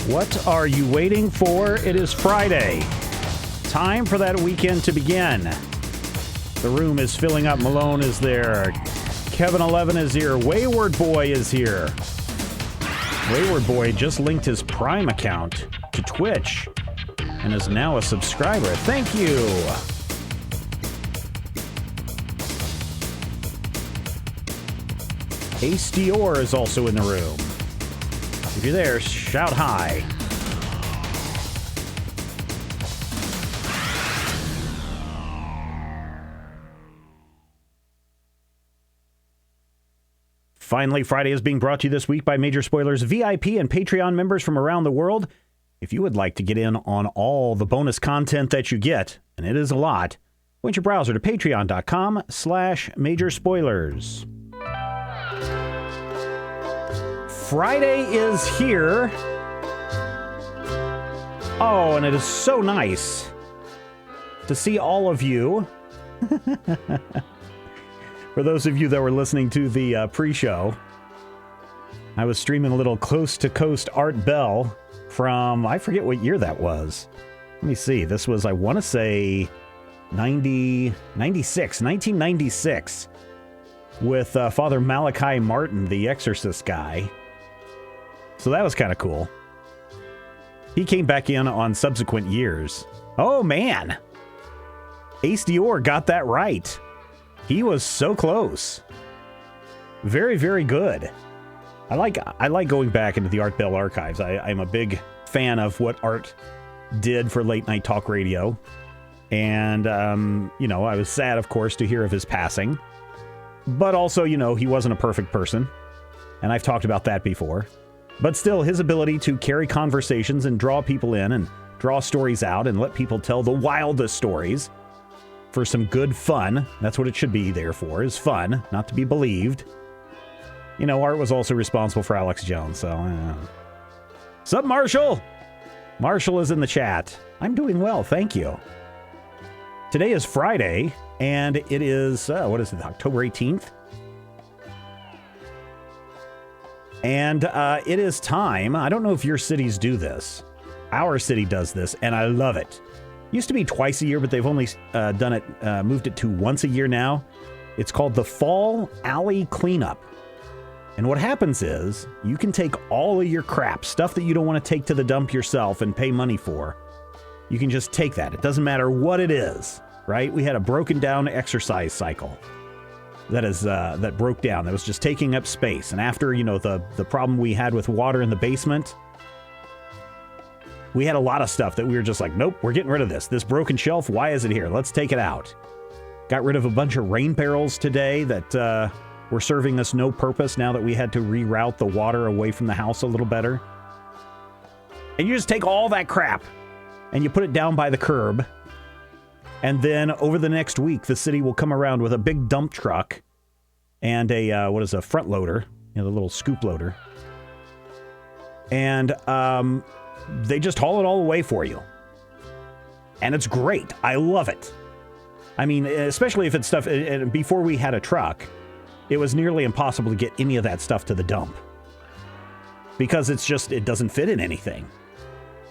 What are you waiting for? It is Friday. Time for that weekend to begin. The room is filling up. Malone is there. Kevin 11 is here. Wayward Boy is here. Wayward Boy just linked his Prime account to Twitch and is now a subscriber. Thank you. Ace Dior is also in the room. If you're there, shout hi. Finally, Friday is being brought to you this week by Major Spoilers VIP and Patreon members from around the world. If you would like to get in on all the bonus content that you get, and it is a lot, point your browser to patreon.com/majorspoilers. Friday is here. Oh, and it is so nice to see all of you. For those of you that were listening to the pre-show, I was streaming a little Coast to Coast Art Bell from, I forget what year that was. Let me see. This was, I want to say, 1996, with Father Malachi Martin, the Exorcist guy. So that was kind of cool. He came back in on subsequent years. Oh, man. Ace Dior got that right. He was so close. Very, very good. I like going back into the Art Bell archives. I'm a big fan of what Art did for late night talk radio. And, I was sad, of course, to hear of his passing. But also, he wasn't a perfect person. And I've talked about that before. But still, his ability to carry conversations and draw people in and draw stories out and let people tell the wildest stories for some good fun. That's what it should be there for, is fun, not to be believed. Art was also responsible for Alex Jones, so... Sup, Marshall? Marshall is in the chat. I'm doing well, thank you. Today is Friday, and it is, October 18th? And it is time. I don't know if your cities do this. Our city does this, and I love it. Used to be twice a year, but they've only moved it to once a year now. It's called the Fall Alley Cleanup. And what happens is you can take all of your crap, stuff that you don't want to take to the dump yourself and pay money for. You can just take that. It doesn't matter what it is, right? We had a broken down exercise cycle that broke down. That was just taking up space. And after, the problem we had with water in the basement, we had a lot of stuff that we were just like, nope, we're getting rid of this. This broken shelf, why is it here? Let's take it out. Got rid of a bunch of rain barrels today that were serving us no purpose now that we had to reroute the water away from the house a little better. And you just take all that crap and you put it down by the curb. And then over the next week, the city will come around with a big dump truck and a front loader, the little scoop loader. And they just haul it all away for you. And it's great. I love it. I mean, especially if it's stuff, and before we had a truck, it was nearly impossible to get any of that stuff to the dump. Because it doesn't fit in anything.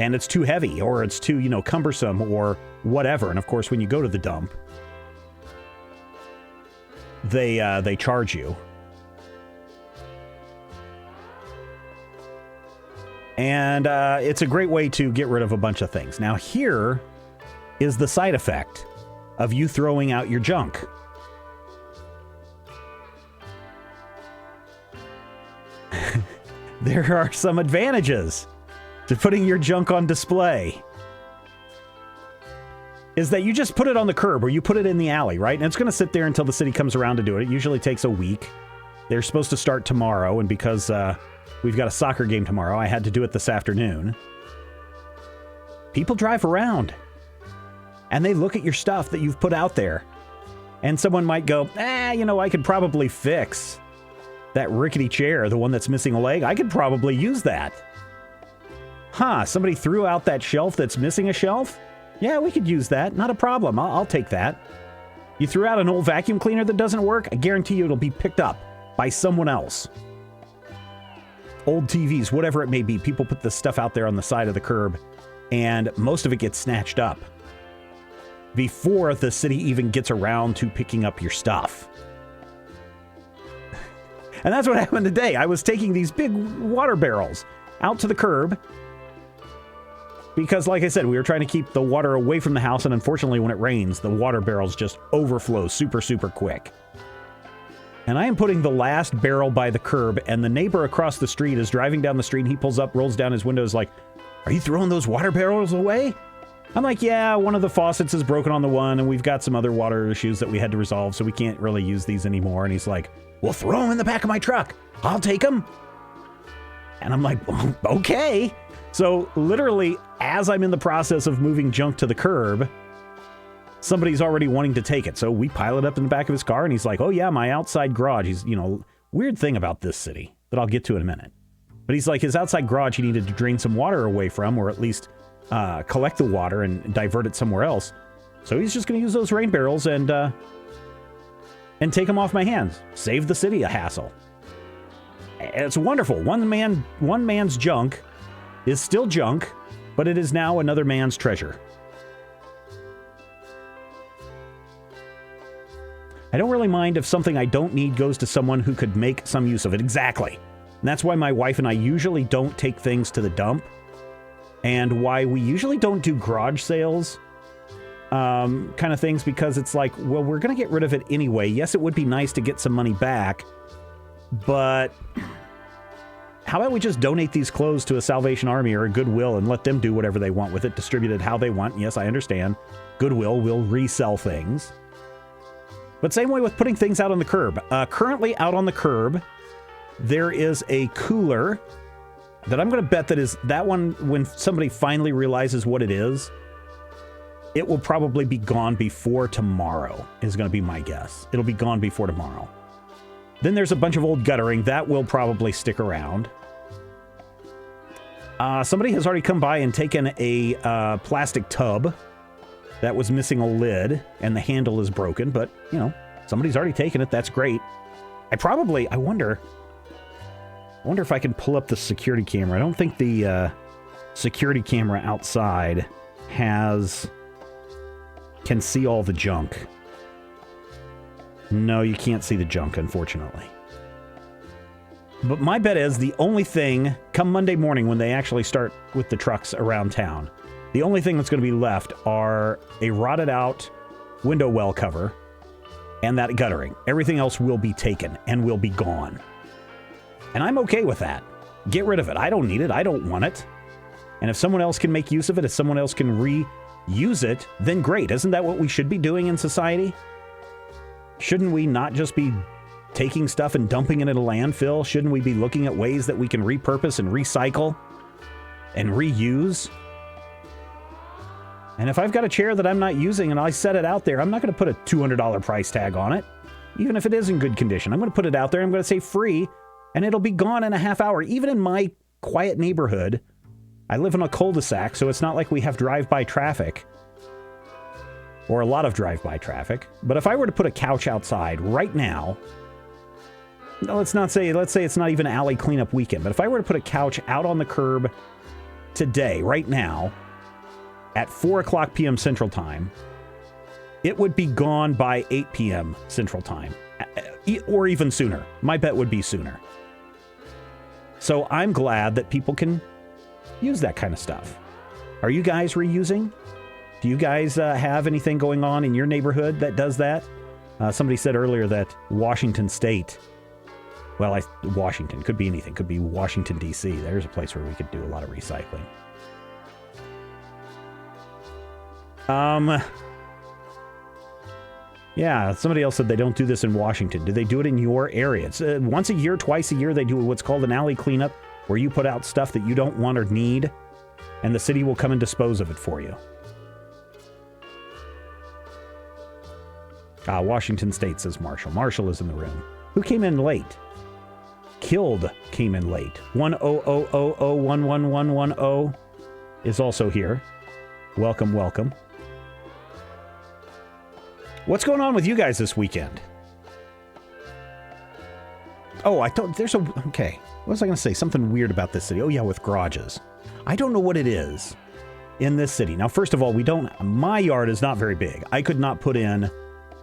And it's too heavy, or it's too, cumbersome, or whatever. And of course, when you go to the dump, they charge you. And it's a great way to get rid of a bunch of things. Now, here is the side effect of you throwing out your junk. There are some advantages to putting your junk on display. Is that you just put it on the curb or you put it in the alley, right? And it's going to sit there until the city comes around to do it. It usually takes a week. They're supposed to start tomorrow, and because we've got a soccer game tomorrow, I had to do it this afternoon. People drive around, and they look at your stuff that you've put out there. And someone might go, I could probably fix that rickety chair, the one that's missing a leg. I could probably use that. Somebody threw out that shelf that's missing a shelf? Yeah, we could use that. Not a problem. I'll take that. You threw out an old vacuum cleaner that doesn't work? I guarantee you it'll be picked up by someone else. old TVs, whatever it may be. People put this stuff out there on the side of the curb, and most of it gets snatched up before the city even gets around to picking up your stuff. And that's what happened today. I was taking these big water barrels out to the curb because, like I said, we were trying to keep the water away from the house, and unfortunately, when it rains, the water barrels just overflow super, super quick. And I am putting the last barrel by the curb, and the neighbor across the street is driving down the street, and he pulls up, rolls down his window, is like, "Are you throwing those water barrels away?" I'm like, "Yeah, one of the faucets is broken on the one, and we've got some other water issues that we had to resolve, so we can't really use these anymore." And he's like, "Well, throw them in the back of my truck. I'll take them." And I'm like, "Okay." So literally, as I'm in the process of moving junk to the curb, somebody's already wanting to take it. So we pile it up in the back of his car, and he's like, "Oh yeah, my outside garage." He's, weird thing about this city that I'll get to in a minute. But he's like, his outside garage, he needed to drain some water away from, or at least collect the water and divert it somewhere else. So he's just going to use those rain barrels and take them off my hands. Save the city a hassle. It's wonderful. One man's junk is still junk, but it is now another man's treasure. I don't really mind if something I don't need goes to someone who could make some use of it. Exactly. And that's why my wife and I usually don't take things to the dump, and why we usually don't do garage sales kind of things, because it's like, well, we're going to get rid of it anyway. Yes, it would be nice to get some money back, but how about we just donate these clothes to a Salvation Army or a Goodwill and let them do whatever they want with it, distribute it how they want. Yes, I understand. Goodwill will resell things. But same way with putting things out on the curb. Currently out on the curb, there is a cooler that I'm going to bet that one, when somebody finally realizes what it is, it will probably be gone before tomorrow, is going to be my guess. It'll be gone before tomorrow. Then there's a bunch of old guttering. That will probably stick around. Somebody has already come by and taken a plastic tub that was missing a lid, and the handle is broken, but, somebody's already taken it. That's great. I wonder if I can pull up the security camera. I don't think the security camera outside can see all the junk. No, you can't see the junk, unfortunately. But my bet is the only thing, come Monday morning when they actually start with the trucks around town, the only thing that's going to be left are a rotted out window well cover and that guttering. Everything else will be taken and will be gone. And I'm okay with that. Get rid of it. I don't need it. I don't want it. And if someone else can make use of it, if someone else can reuse it, then great. Isn't that what we should be doing in society? Shouldn't we not just be taking stuff and dumping it in a landfill? Shouldn't we be looking at ways that we can repurpose and recycle and reuse? And if I've got a chair that I'm not using and I set it out there, I'm not going to put a $200 price tag on it. Even if it is in good condition, I'm going to put it out there. I'm going to say free, and it'll be gone in a half hour. Even in my quiet neighborhood, I live in a cul-de-sac, so it's not like we have drive-by traffic, or a lot of drive-by traffic. But if I were to put a couch outside right now, let's say it's not even alley cleanup weekend, but if I were to put a couch out on the curb today, right now, at 4:00 p.m. Central Time, it would be gone by 8 p.m. Central Time, or even sooner. My bet would be sooner. So I'm glad that people can use that kind of stuff. Are you guys reusing? Do you guys have anything going on in your neighborhood that does that? Somebody said earlier that Washington State, Washington, could be anything. Could be Washington, D.C. There's a place where we could do a lot of recycling. Yeah, somebody else said they don't do this in Washington. Do they do it in your area? It's once a year, twice a year, they do what's called an alley cleanup, where you put out stuff that you don't want or need, and the city will come and dispose of it for you. Washington State, says Marshall. Marshall is in the room. Who came in late? Killed came in late. 100011110 is also here. Welcome, welcome. What's going on with you guys this weekend? Oh, I thought there's a... Okay. What was I going to say? Something weird about this city. Oh, yeah, with garages. I don't know what it is in this city. Now, first of all, we don't... My yard is not very big. I could not put in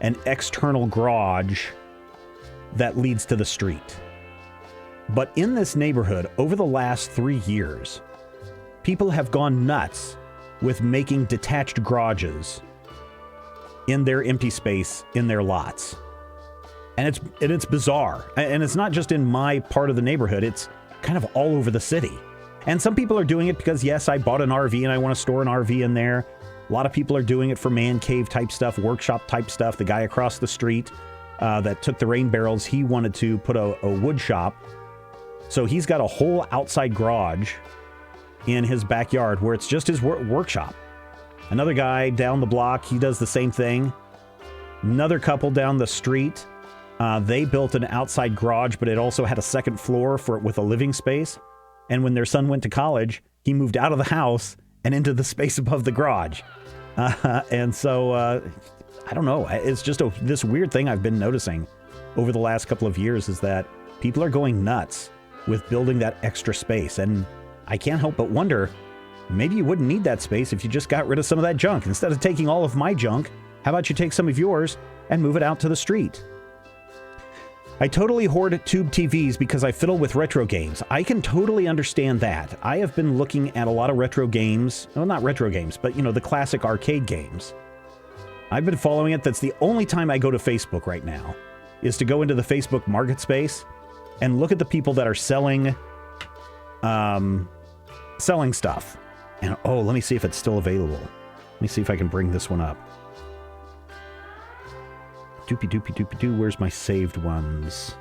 an external garage that leads to the street. But in this neighborhood, over the last 3 years, people have gone nuts with making detached garages in their empty space in their lots. And it's bizarre. And it's not just in my part of the neighborhood, it's kind of all over the city. And some people are doing it because, yes, I bought an RV and I want to store an RV in there. A lot of people are doing it for man cave type stuff, workshop type stuff. The guy across the street that took the rain barrels, he wanted to put a wood shop. So he's got a whole outside garage in his backyard where it's just his workshop. Another guy down the block, he does the same thing. Another couple down the street, they built an outside garage, but it also had a second floor with a living space. And when their son went to college, he moved out of the house and into the space above the garage. And so, I don't know. It's just this weird thing I've been noticing over the last couple of years is that people are going nuts with building that extra space. And I can't help but wonder, maybe you wouldn't need that space if you just got rid of some of that junk. Instead of taking all of my junk, how about you take some of yours and move it out to the street? I totally hoard tube TVs because I fiddle with retro games. I can totally understand that. I have been looking at a lot of retro games. Well, not retro games, but, the classic arcade games. I've been following it. That's the only time I go to Facebook right now, is to go into the Facebook market space and look at the people that are selling stuff. And, let me see if it's still available. Let me see if I can bring this one up. Doopy doopy doopy doo. Where's my saved ones?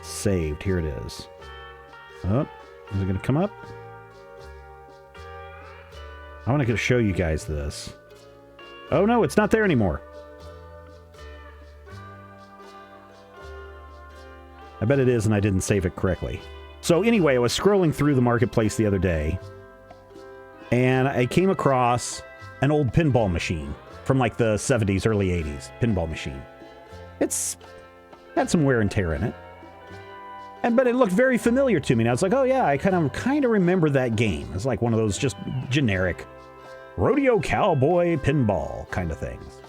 Saved. Here it is. Oh, is it going to come up? I want to show you guys this. Oh no, it's not there anymore. I bet it is, and I didn't save it correctly. So anyway, I was scrolling through the marketplace the other day, and I came across an old pinball machine from like the 70s, early 80s, pinball machine. It's had some wear and tear in it. But it looked very familiar to me. And I was like, oh yeah, I kind of remember that game. It's like one of those just generic rodeo cowboy pinball kind of things.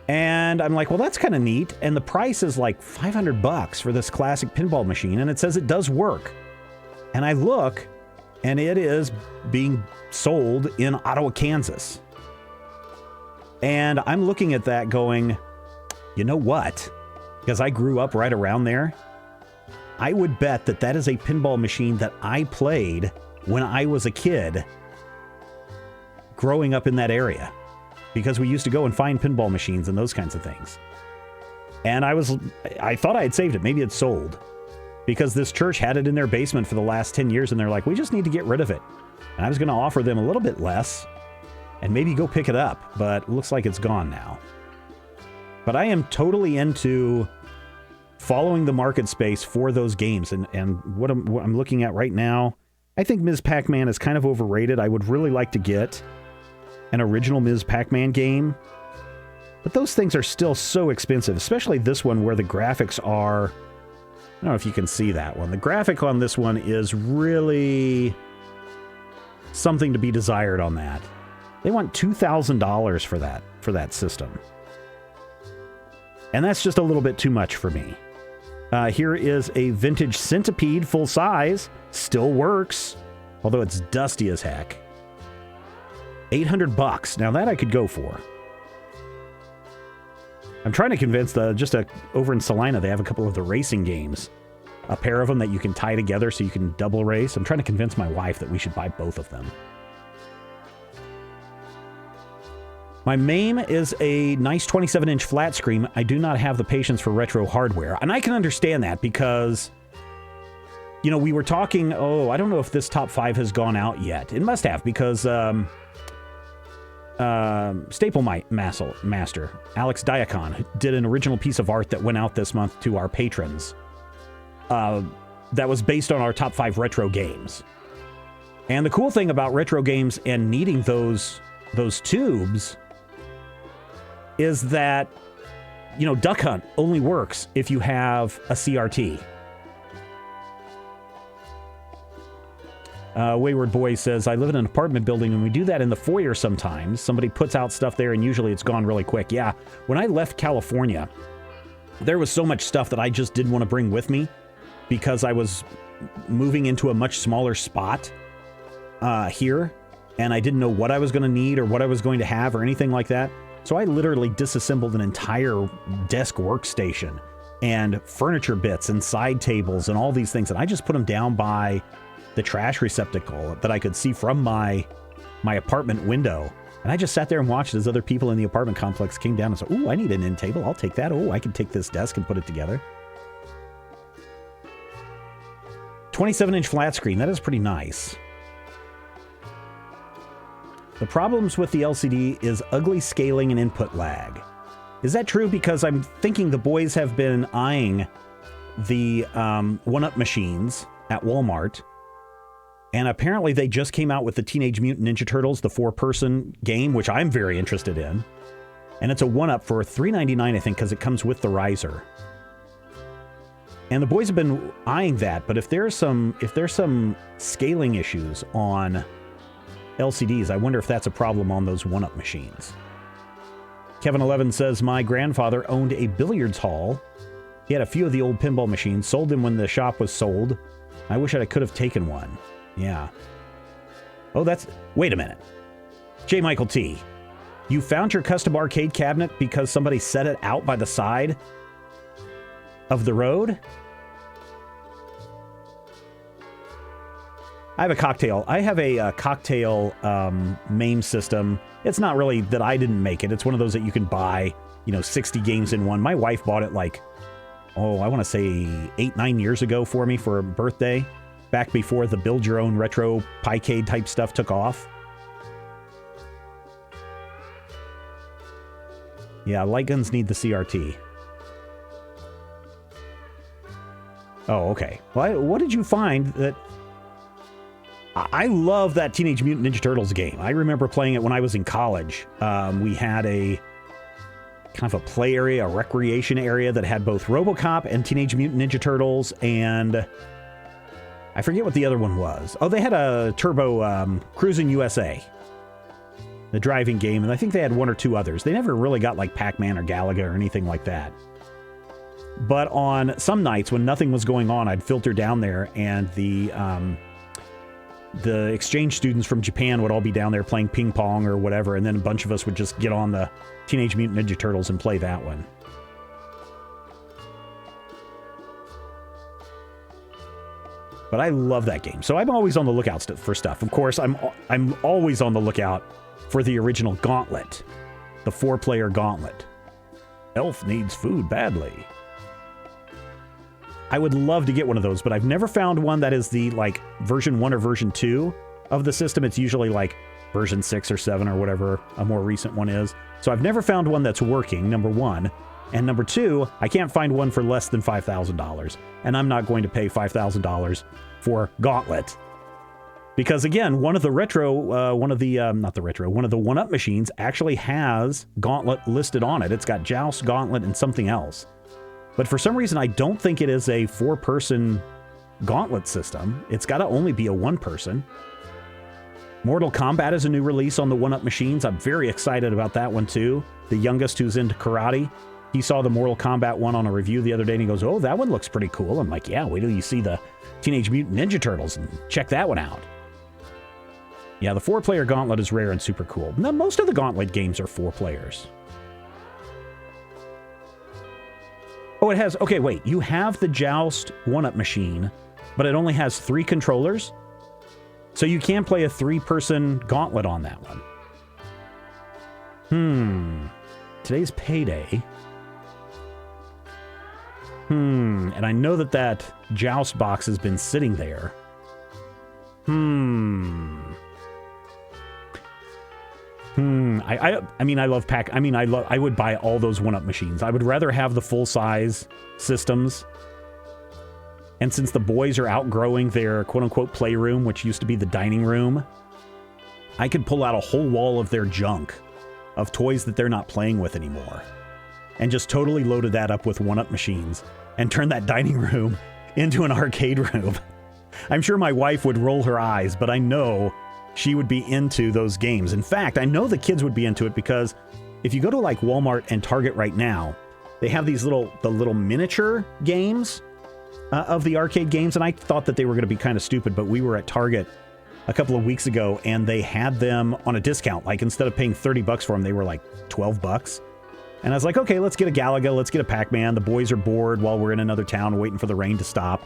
And I'm like, well, that's kind of neat. And the price is like $500 for this classic pinball machine. And it says it does work. And I look, and it is being sold in Ottawa, Kansas. And I'm looking at that going, you know what? Because I grew up right around there. I would bet that is a pinball machine that I played when I was a kid growing up in that area. Because we used to go and find pinball machines and those kinds of things. And I thought I had saved it. Maybe it's sold. Because this church had it in their basement for the last 10 years, and they're like, we just need to get rid of it. And I was going to offer them a little bit less and maybe go pick it up, but it looks like it's gone now. But I am totally into following the market space for those games. And what I'm looking at right now, I think Ms. Pac-Man is kind of overrated. I would really like to get an original Ms. Pac-Man game. But those things are still so expensive, especially this one where the graphics are... I don't know if you can see that one. The graphic on this one is really something to be desired on that. They want $2,000 for that system. And that's just a little bit too much for me. Here is a vintage Centipede full size. Still works, although it's dusty as heck. $800. Now that I could go for. I'm trying to convince over in Salina, they have a couple of the racing games. A pair of them that you can tie together so you can double race. I'm trying to convince my wife that we should buy both of them. My MAME is a nice 27-inch flat screen. I do not have the patience for retro hardware. And I can understand that because, we were talking, I don't know if this top 5 has gone out yet. It must have because Staple Master, Alex Diakon, did an original piece of art that went out this month to our patrons. That was based on our top 5 retro games. And the cool thing about retro games and needing those tubes is that Duck Hunt only works if you have a CRT. Wayward Boy says, I live in an apartment building and we do that in the foyer sometimes. Somebody puts out stuff there and usually it's gone really quick. Yeah, when I left California, there was so much stuff that I just didn't want to bring with me because I was moving into a much smaller spot here, and I didn't know what I was going to need or what I was going to have or anything like that. So I literally disassembled an entire desk workstation and furniture bits and side tables and all these things, and I just put them down by the trash receptacle that I could see from my apartment window. And I just sat there and watched as other people in the apartment complex came down and said, ooh, I need an end table. I'll take that. Oh, I can take this desk and put it together. 27-inch flat screen. That is pretty nice. The problems with the LCD is ugly scaling and input lag. Is that true? Because I'm thinking the boys have been eyeing the one-up machines at Walmart. And apparently they just came out with the Teenage Mutant Ninja Turtles, the 4-person game, which I'm very interested in. And it's a one-up for $3.99, I think, because it comes with the riser. And the boys have been eyeing that, but if there's some scaling issues on LCDs, I wonder if that's a problem on those one-up machines. Kevin11 says, my grandfather owned a billiards hall. He had a few of the old pinball machines, sold them when the shop was sold. I wish I could have taken one. Yeah. Oh, wait a minute. J. Michael T. You found your custom arcade cabinet because somebody set it out by the side of the road? I have a cocktail MAME system. It's not really that I didn't make it. It's one of those that you can buy, 60 games in one. My wife bought it I want to say 8-9 years ago for me for a birthday. Back before the build your own retro Piecade type stuff took off. Yeah, light guns need the CRT. Oh, okay. Well, what did you find that... I love that Teenage Mutant Ninja Turtles game. I remember playing it when I was in college. We had a kind of a play area, a recreation area that had both RoboCop and Teenage Mutant Ninja Turtles, and I forget what the other one was. Oh, they had a Turbo Cruising USA, the driving game, and I think they had one or two others. They never really got like Pac-Man or Galaga or anything like that. But on some nights when nothing was going on, I'd filter down there, and the exchange students from Japan would all be down there playing ping pong or whatever, and then a bunch of us would just get on the Teenage Mutant Ninja Turtles and play that one. But I love that game, so I'm always on the lookout for stuff. Of course, I'm always on the lookout for the original Gauntlet, the 4-player Gauntlet. Elf needs food badly. I would love to get one of those, but I've never found one that is the version 1 or version 2 of the system. It's usually version 6 or 7 or whatever a more recent one is. So I've never found one that's working, number one. And number two, I can't find one for less than $5,000. And I'm not going to pay $5,000 for Gauntlet. Because again, one of the one-up machines actually has Gauntlet listed on it. It's got Joust, Gauntlet, and something else. But for some reason, I don't think it is a 4-person Gauntlet system. It's got to only be a 1-person. Mortal Kombat is a new release on the one-up machines. I'm very excited about that one too. The youngest who's into karate, he saw the Mortal Kombat one on a review the other day and he goes, oh, that one looks pretty cool. I'm like, yeah, wait till you see the Teenage Mutant Ninja Turtles and check that one out. Yeah, the 4-player Gauntlet is rare and super cool. Now, most of the Gauntlet games are 4 players. Oh, it has... Okay, wait. You have the Joust one-up machine, but it only has 3 controllers? So you can play a 3-person Gauntlet on that one. Today's payday. And I know that Joust box has been sitting there. I would buy all those one-up machines. I would rather have the full-size systems. And since the boys are outgrowing their quote-unquote playroom, which used to be the dining room, I could pull out a whole wall of their junk, of toys that they're not playing with anymore. and just totally loaded that up with 1-up machines and turned that dining room into an arcade room. I'm sure my wife would roll her eyes, but I know she would be into those games. In fact, I know the kids would be into it because if you go to like Walmart and Target right now, they have these little miniature games of the arcade games, and I thought that they were going to be kind of stupid, but we were at Target a couple of weeks ago, and they had them on a discount. Like, instead of paying $30 for them, they were like $12. And I was like, okay, let's get a Galaga, let's get a Pac-Man. The boys are bored while we're in another town waiting for the rain to stop.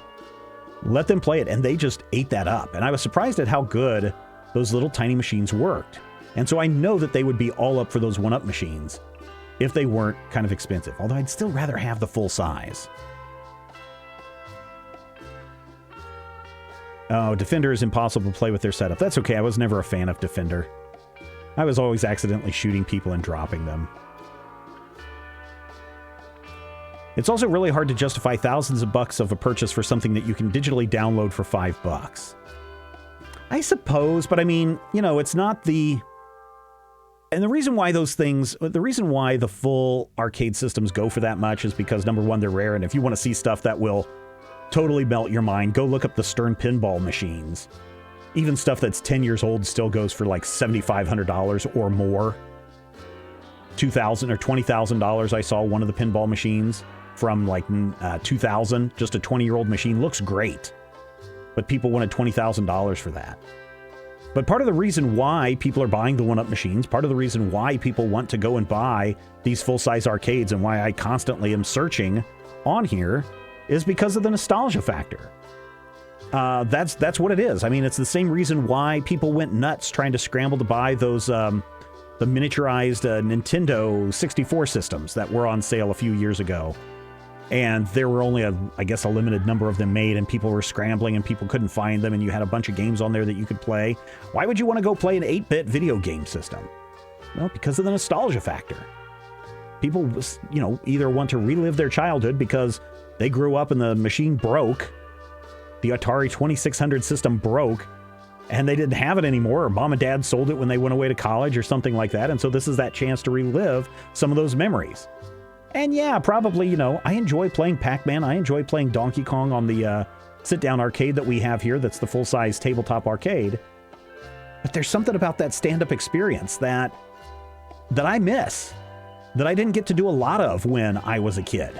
Let them play it, and they just ate that up. And I was surprised at how good those little tiny machines worked. And so I know that they would be all up for those 1-up machines if they weren't kind of expensive. Although I'd still rather have the full size. Oh, Defender is impossible to play with their setup. That's okay, I was never a fan of Defender. I was always accidentally shooting people and dropping them. It's also really hard to justify thousands of bucks of a purchase for something that you can digitally download for $5. I suppose, but I mean, you know, it's not the... And the reason why the reason why the full arcade systems go for that much is because, number one, they're rare, and if you want to see stuff that will totally melt your mind, go look up the Stern pinball machines. Even stuff that's 10 years old still goes for like $7,500 or more. $2,000 or $20,000. I saw one of the pinball machines from like 2000, just a 20-year-old machine. Looks great, but people wanted $20,000 for that. But part of the reason why people are buying the 1-up machines, part of the reason why people want to go and buy these full-size arcades, and why I constantly am searching on here, is because of the nostalgia factor. That's what it is. I mean, it's the same reason why people went nuts trying to scramble to buy those the miniaturized Nintendo 64 systems that were on sale a few years ago. And there were only, I guess, a limited number of them made, and people were scrambling and people couldn't find them, and you had a bunch of games on there that you could play. Why would you want to go play an 8-bit video game system? Well, because of the nostalgia factor. People, you know, either want to relive their childhood because they grew up and the machine broke, the Atari 2600 system broke, and they didn't have it anymore, or mom and dad sold it when they went away to college or something like that, and so this is that chance to relive some of those memories. And yeah, probably, you know, I enjoy playing Pac-Man. I enjoy playing Donkey Kong on the sit-down arcade that we have here that's the full-size tabletop arcade. But there's something about that stand-up experience that I miss, that I didn't get to do a lot of when I was a kid.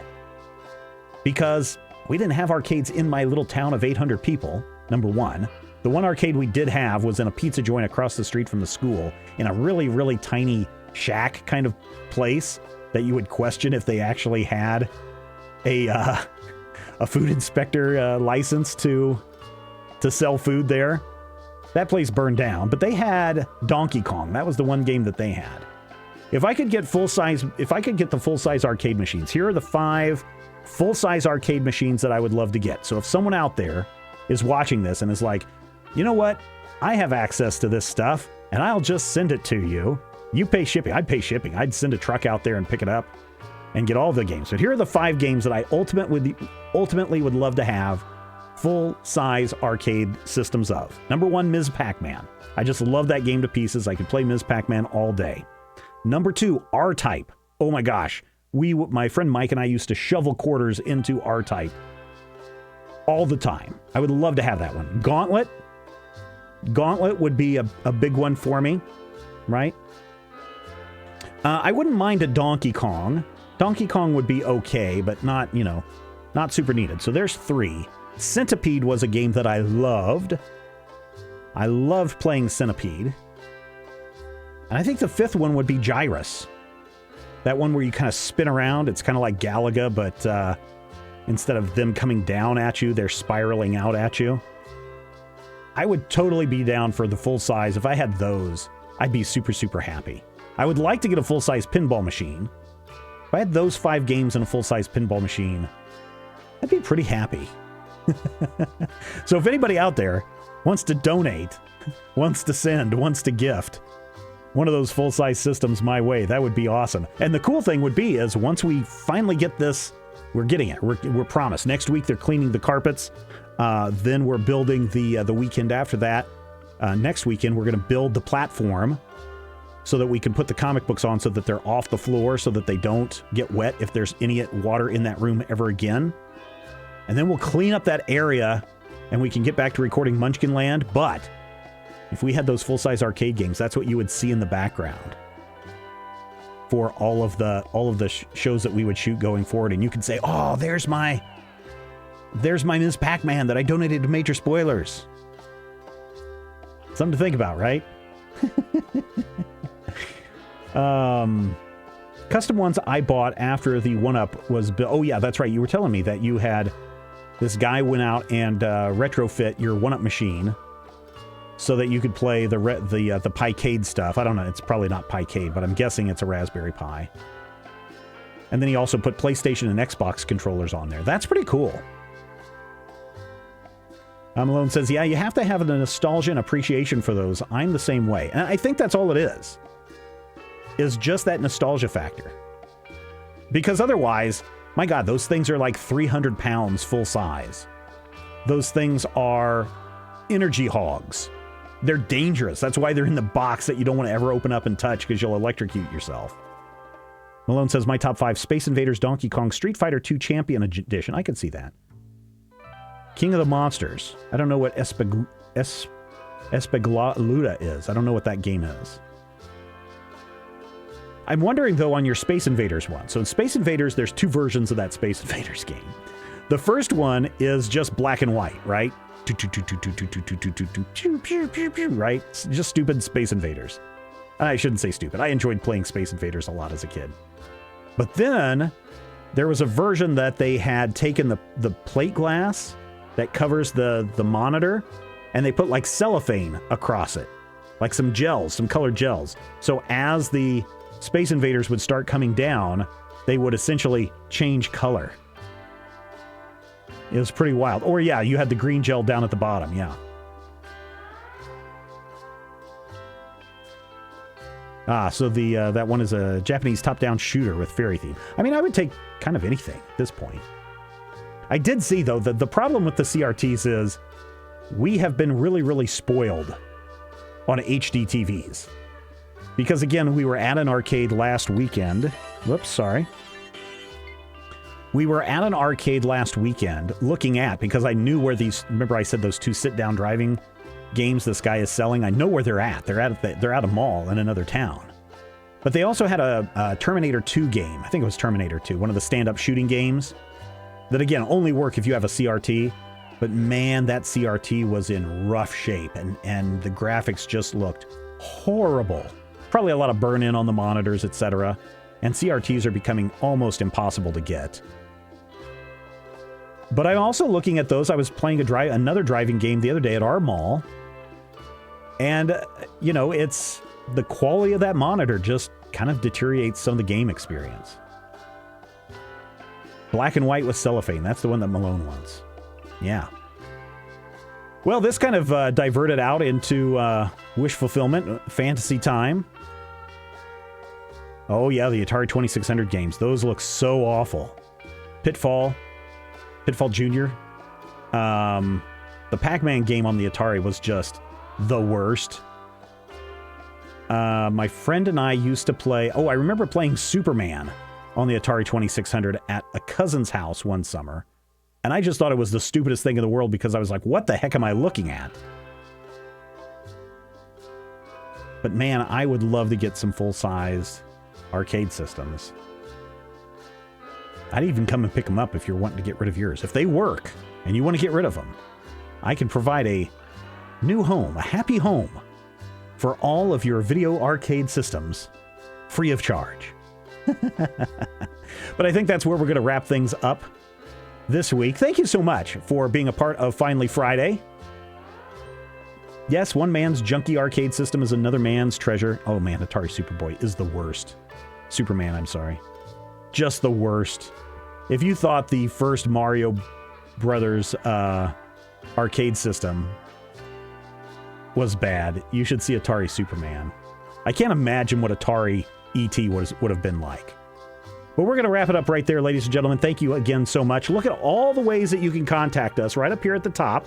Because we didn't have arcades in my little town of 800 people, number one. The one arcade we did have was in a pizza joint across the street from the school, in a really, really tiny shack kind of place that you would question if they actually had a food inspector license to sell food there. That place burned down, but they had Donkey Kong. That was the one game that they had. If I could get the full-size arcade machines, here are the 5 full-size arcade machines that I would love to get. So if someone out there is watching this and is like, you know what? I have access to this stuff, and I'll just send it to you. You pay shipping. I'd pay shipping. I'd send a truck out there and pick it up and get all the games. So here are the 5 games that I ultimately would love to have full-size arcade systems of. Number 1, Ms. Pac-Man. I just love that game to pieces. I could play Ms. Pac-Man all day. Number 2, R-Type. Oh my gosh. My friend Mike and I used to shovel quarters into R-Type all the time. I would love to have that one. Gauntlet. Gauntlet would be a big one for me, right? I wouldn't mind a Donkey Kong. Donkey Kong would be okay, but not, you know, not super needed. So there's 3. Centipede was a game that I loved. I loved playing Centipede. And I think the 5th one would be Gyrus. That one where you kind of spin around. It's kind of like Galaga, but instead of them coming down at you, they're spiraling out at you. I would totally be down for the full size. If I had those, I'd be super, super happy. I would like to get a full-size pinball machine. If I had those 5 games and a full-size pinball machine, I'd be pretty happy. So if anybody out there wants to donate, wants to send, wants to gift one of those full-size systems my way, that would be awesome. And the cool thing would be is once we finally get this, we're getting it. We're promised. Next week they're cleaning the carpets. Then we're building the weekend after that. Next weekend we're going to build the platform so that we can put the comic books on so that they're off the floor so that they don't get wet if there's any water in that room ever again. And then we'll clean up that area and we can get back to recording Munchkin Land. But if we had those full-size arcade games, that's what you would see in the background for all of the shows that we would shoot going forward. And you can say, oh, there's my Ms. Pac-Man that I donated to Major Spoilers. Something to think about, right? Custom ones I bought after the 1-Up was built. Oh yeah, that's right. You were telling me that you had this guy went out and retrofit your 1-Up machine so that you could play the Picade stuff. I don't know. It's probably not Picade, but I'm guessing it's a Raspberry Pi. And then he also put PlayStation and Xbox controllers on there. That's pretty cool. Malone says, yeah, you have to have a nostalgia and appreciation for those. I'm the same way. And I think that's all it is just that nostalgia factor. Because otherwise, my God, those things are like 300 pounds full size. Those things are energy hogs. They're dangerous. That's why they're in the box that you don't want to ever open up and touch because you'll electrocute yourself. Malone says, my top 5, Space Invaders, Donkey Kong, Street Fighter 2 Champion Edition. I could see that. King of the Monsters. I don't know what Espegluda is. I don't know what that game is. I'm wondering, though, on your Space Invaders one. So in Space Invaders, there's 2 versions of that Space Invaders game. The first one is just black and white, right? Right? Just stupid Space Invaders. I shouldn't say stupid. I enjoyed playing Space Invaders a lot as a kid. But then there was a version that they had taken the plate glass that covers the monitor, and they put like cellophane across it. Like some gels, some colored gels. So as the Space Invaders would start coming down, they would essentially change color. It was pretty wild. Or yeah, you had the green gel down at the bottom, yeah. So that one is a Japanese top-down shooter with fairy theme. I mean, I would take kind of anything at this point. I did see, though, that the problem with the CRTs is we have been really, really spoiled on HD TVs. Because, again, we were at an arcade last weekend. Whoops, sorry. We were at an arcade last weekend looking at, because I knew where these, remember I said those 2 sit-down driving games this guy is selling? I know where they're at. They're at a mall in another town. But they also had a Terminator 2 game. I think it was Terminator 2, one of the stand-up shooting games that, again, only work if you have a CRT. But, man, that CRT was in rough shape, and the graphics just looked horrible. Probably a lot of burn-in on the monitors, etc. And CRTs are becoming almost impossible to get. But I'm also looking at those. I was playing another driving game the other day at our mall. And, you know, it's the quality of that monitor just kind of deteriorates some of the game experience. Black and white with cellophane. That's the one that Malone wants. Yeah. Well, this kind of diverted out into wish fulfillment, fantasy time. Oh, yeah, the Atari 2600 games. Those look so awful. Pitfall Jr. The Pac-Man game on the Atari was just the worst. My friend and I used to play... Oh, I remember playing Superman on the Atari 2600 at a cousin's house one summer. And I just thought it was the stupidest thing in the world because I was like, what the heck am I looking at? But man, I would love to get some full-size arcade systems. I'd even come and pick them up if you're wanting to get rid of yours. If they work and you want to get rid of them, I can provide a new home, a happy home, for all of your video arcade systems, free of charge. But I think that's where we're going to wrap things up this week. Thank you so much for being a part of Finally Friday. Yes, one man's junky arcade system is another man's treasure. Oh man, Atari Superboy is the worst. Superman, I'm sorry. Just the worst. If you thought the first Mario Brothers arcade system was bad, you should see Atari Superman. I can't imagine what Atari ET would have been like. But we're going to wrap it up right there, ladies and gentlemen. Thank you again so much. Look at all the ways that you can contact us right up here at the top,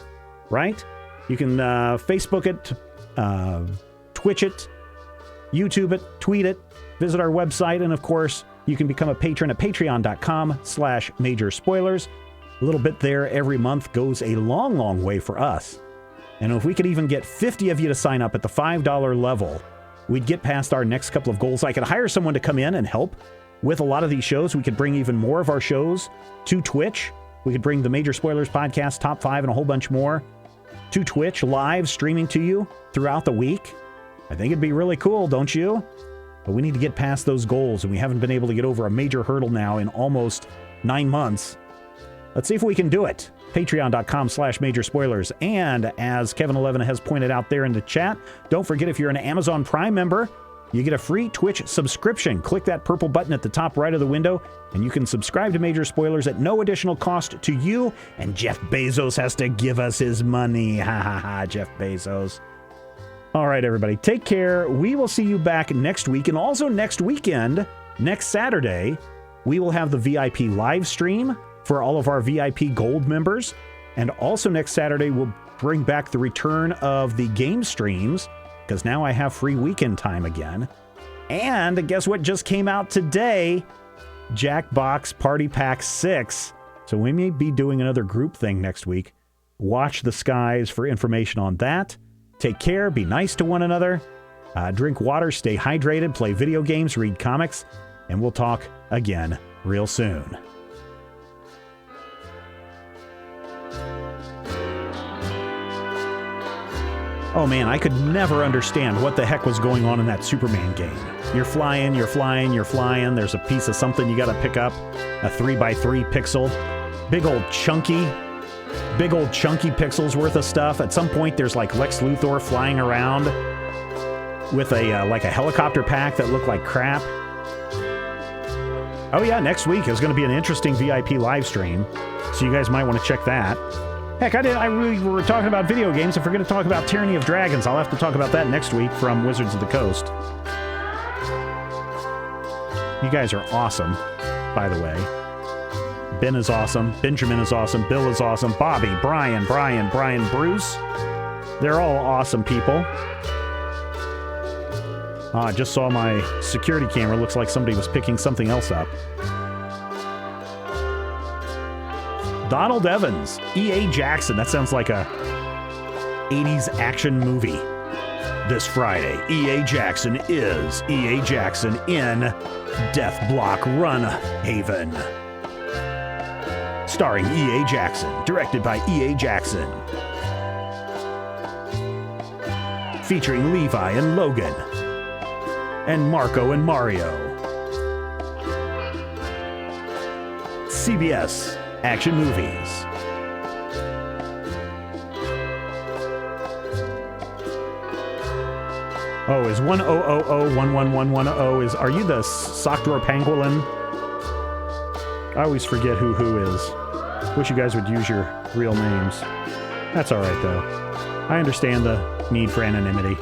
right? You can Facebook it, Twitch it, YouTube it, tweet it, visit our website, and of course, you can become a patron at patreon.com/majorspoilers. A little bit there every month goes a long, long way for us. And if we could even get 50 of you to sign up at the $5 level, we'd get past our next couple of goals. I could hire someone to come in and help with a lot of these shows. We could bring even more of our shows to Twitch. We could bring the Major Spoilers Podcast, Top 5, and a whole bunch more to Twitch, live streaming to you throughout the week. I think it'd be really cool, don't you? But we need to get past those goals, and we haven't been able to get over a major hurdle now in almost 9 months. Let's see if we can do it. Patreon.com/majorspoilers. And as Kevin11 has pointed out there in the chat, don't forget if you're an Amazon Prime member, you get a free Twitch subscription. Click that purple button at the top right of the window, and you can subscribe to Major Spoilers at no additional cost to you. And Jeff Bezos has to give us his money. Ha ha ha, Jeff Bezos. All right, everybody, take care. We will see you back next week. And also next weekend, next Saturday, we will have the VIP live stream for all of our VIP Gold members. And also next Saturday, we'll bring back the return of the game streams, because now I have free weekend time again. And guess what just came out today? Jackbox Party Pack 6. So we may be doing another group thing next week. Watch the skies for information on that. Take care, be nice to one another, drink water, stay hydrated, play video games, read comics, and we'll talk again real soon. Oh man, I could never understand what the heck was going on in that Superman game. You're flying, you're flying, you're flying, there's a piece of something you gotta pick up, a 3x3 pixel, big old chunky pixels worth of stuff. At some point, there's like Lex Luthor flying around with a like a helicopter pack that looked like crap. Oh yeah, next week is going to be an interesting VIP live stream, so you guys might want to check that. Heck, we were talking about video games. If we're going to talk about Tyranny of Dragons, I'll have to talk about that next week from Wizards of the Coast. You guys are awesome, by the way. Ben is awesome. Benjamin is awesome. Bill is awesome. Bobby, Brian, Bruce. They're all awesome people. I just saw my security camera. Looks like somebody was picking something else up. Donald Evans. E.A. Jackson. That sounds like a 80s action movie. This Friday, E.A. Jackson is E.A. Jackson in Death Block Run Haven. Starring E.A. Jackson, directed by E.A. Jackson. Featuring Levi and Logan. And Marco and Mario. CBS Action Movies. Oh, is 10001110 is... Are you the Sock Drawer Pangolin? I always forget who is. Wish you guys would use your real names. That's alright, though. I understand the need for anonymity.